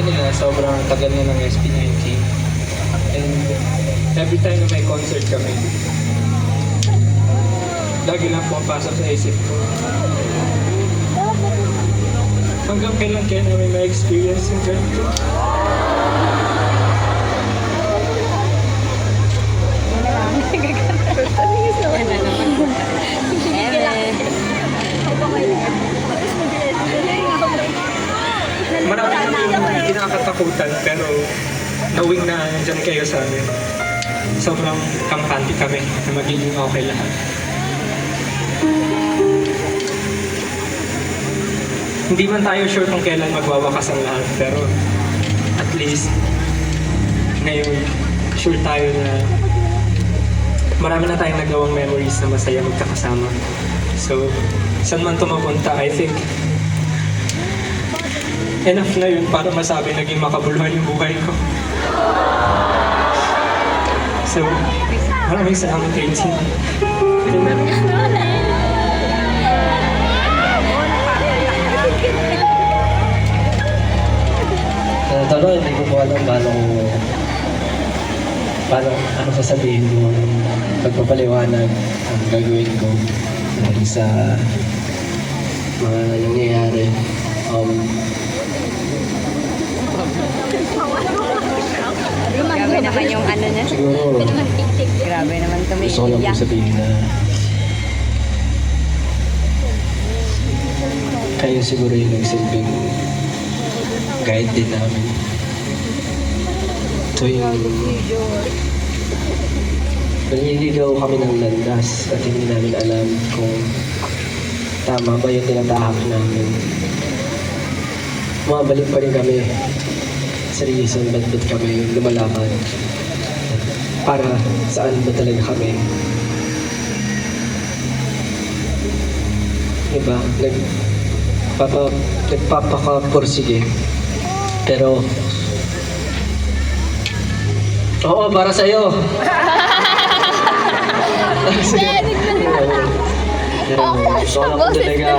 nila, sobrang tagal na ng SB19. And every time na may concert kami, lagi lang pumapasok sa isip ko. Hanggang kailan kaya namin ma-experience yung ganito? Marami kami yung kinakatakutan, pero knowing na nandyan kayo sa amin, sobrang kampante kami na magiging okay lahat. Hindi man tayo sure kung kailan magwawakas ang lahat, pero at least ngayon sure tayo na marami na tayong nagawang memories na masaya magkakasama. So, saan man tumapunta, I think enough na yun para masabi naging makabuluhan yung buhay ko. So, maraming salamat kay Lindsay. Tolo, hindi ko po alam paano ano sasabihin ko ng pagpapaliwanag ang gagawin ko dahil sa mga nangyayari. Grabe naman yung ano niya. Siguro, Grabe naman kami. gusto ko lang po sabihin na kayo siguro yung nagsilbing guide din namin. Tuwing naliligaw kami ng landas at hindi namin alam kung tama ba yung tinatahak namin. Bumabalik pa rin kami sa reason ba't kami lumalaban. Para saan ba talaga kami? Diba? Nagpapakapursige. Pero, oo, para sa'yo. Gusto ko lang po talaga.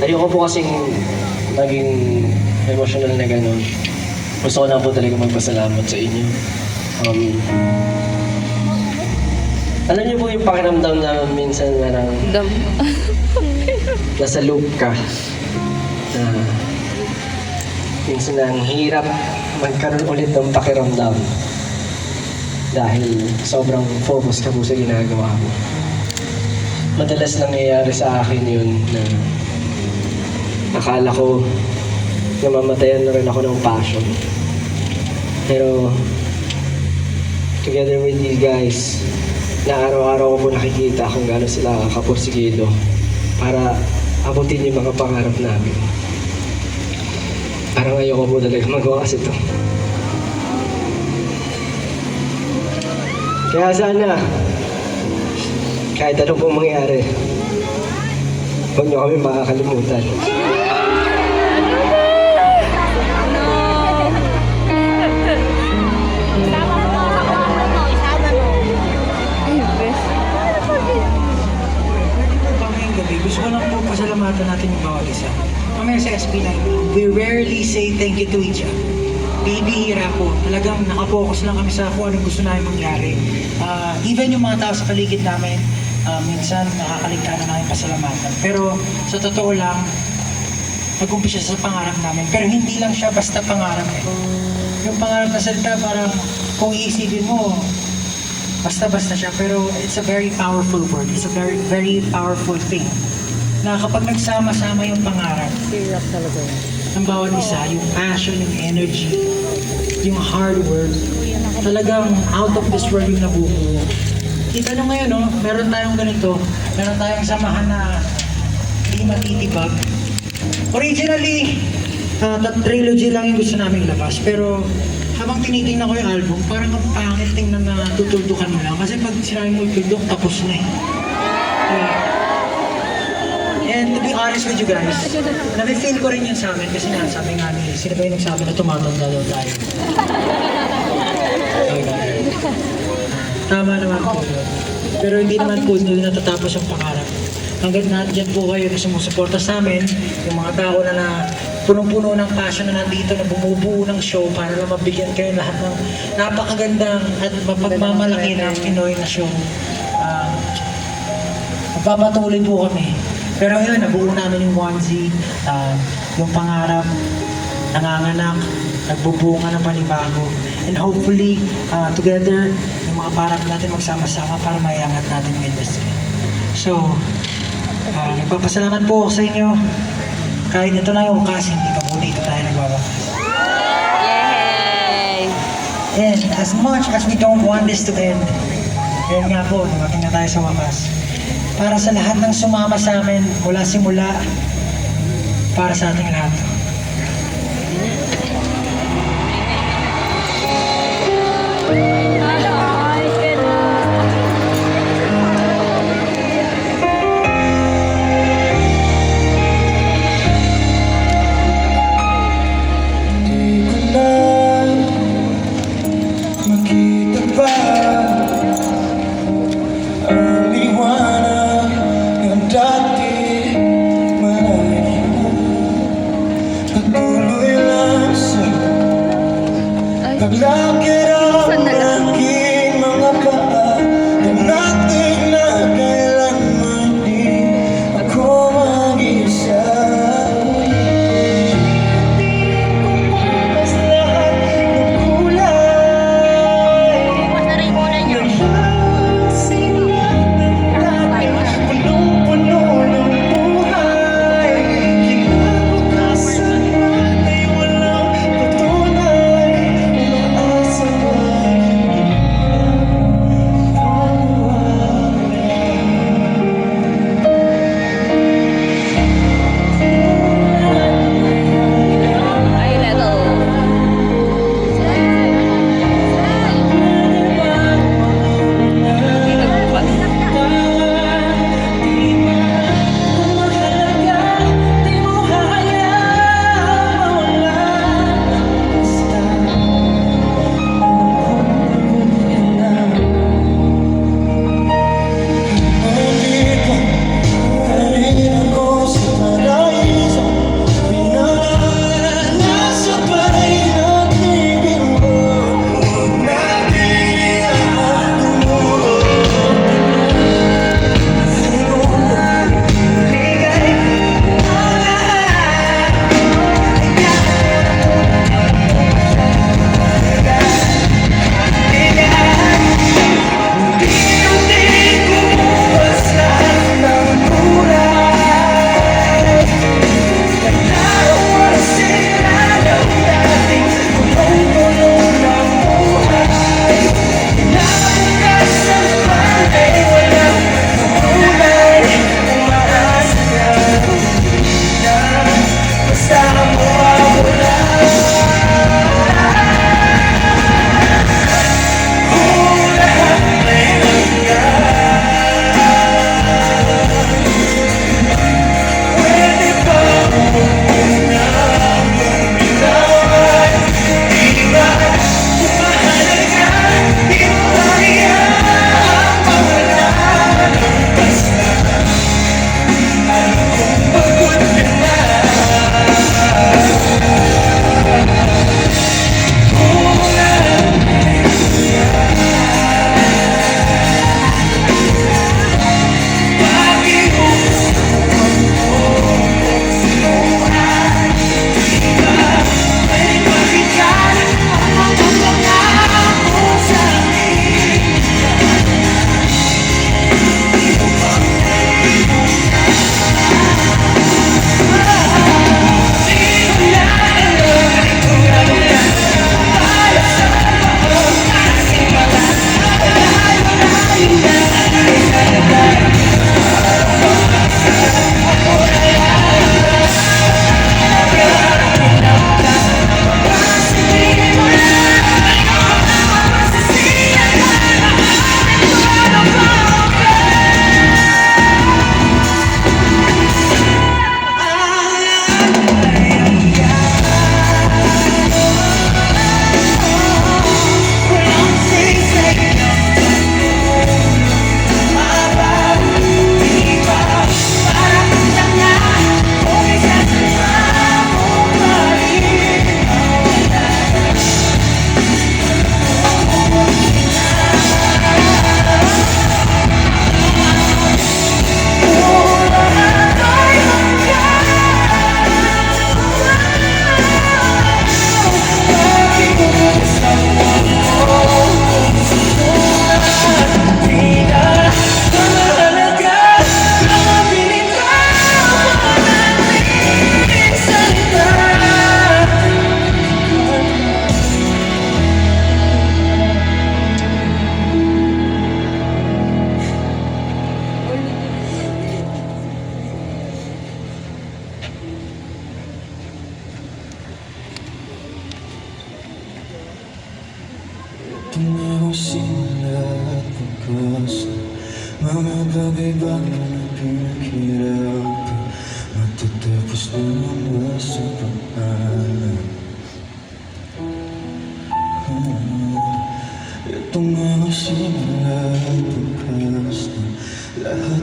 Ayoko po kasing maging emotional na gano'n. Gusto ko lang po talaga magpasalamat sa inyo. Alam niyo po yung pakiramdam na minsan parang nasa loop ka. Na minsan ang hirap magkaroon ulit ng pakiramdam dahil sobrang focus ka po sa ginagawa mo. Madalas nangyayari sa akin yun na akala ko namamatayan na rin ako ng passion. Pero together with you guys, na araw-araw ko po nakikita kung gaano sila kapursigido para abutin yung mga pangarap namin. Parang ayoko po talaga magawa kasi ito. Kaya sana, kahit ano pong mangyari, huwag niyo kami makakalimutan. Gusto ko lang po pasalamatan natin yung bawat isa. Mamaya sa SB9, we rarely say thank you to each other. Bibihira po. Talagang nakapokus lang kami sa kung anong gusto namin mangyari. Even yung mga tao sa paligid namin, minsan nakakaligtaan na namin pasalamatan. Pero sa totoo lang, nag-umpisa sa pangarap namin. Pero hindi lang siya basta pangarap eh. Yung pangarap na salita, parang kung iisipin mo, basta-basta siya. Pero it's a very powerful word. It's a very, very powerful thing. Na kapag nagsama-sama yung pangarap ng bawat isa, yung passion, yung energy, yung hard work, talagang out of this world yung nabubuo. Kita nyo ngayon, no? Meron tayong ganito, meron tayong samahan na hindi matitibag. Originally, trilogy lang yung gusto namin labas, pero habang tinitingnan ko yung album, parang ang pangit tingnan na tutuldukan mo lang. Kasi pag sinabi mo ituldok, tapos na eh. And to be honest with you guys, nafe-feel ko rin yun sa amin kasi nga sabi nga ni, sino ba yung nagsabi na tumatanda daw tayo? Tama naman po yun. Pero hindi naman po doon natatapos ang pangarap. hanggat nandiyan po kayo na sumusuporta sa amin, yung mga tao na punong-puno ng passion na nandito na bumubuo ng show para lang mabigyan kayo lahat ng napakagandang at mapagmamalaki ng Pinoy na show. Magpapatuloy po kami. Pero yun, nabuo namin yung onesie, yung pangarap, nanganganak, nagbubunga ng panibago. And hopefully, together, yung mga pangarap natin magsama-sama para maiangat natin yung industry. So, nagpapasalamat po ako sa inyo. Kahit ito na yung wakas, hindi pa po dito tayo nagwawakas. Yay! And as much as we don't want this to end, yun nga po, dumating na tayo sa wakas. Para sa lahat ng sumama sa amin mula simula, para sa ating lahat. Makita ba ang liwanag ng dati malayo? Patuloy lang sa paglakad ang aking mga paa. Darating na kailanman di ako mag-isa. Mas lahat ng kulay punong-puno ng buhay. Kinabukasan ay walang patunay. Umaasa wakas mga bagay-bagay na pinaghirapan matatapos naman sa pag-alam. Ito nga simula pagkas na lahat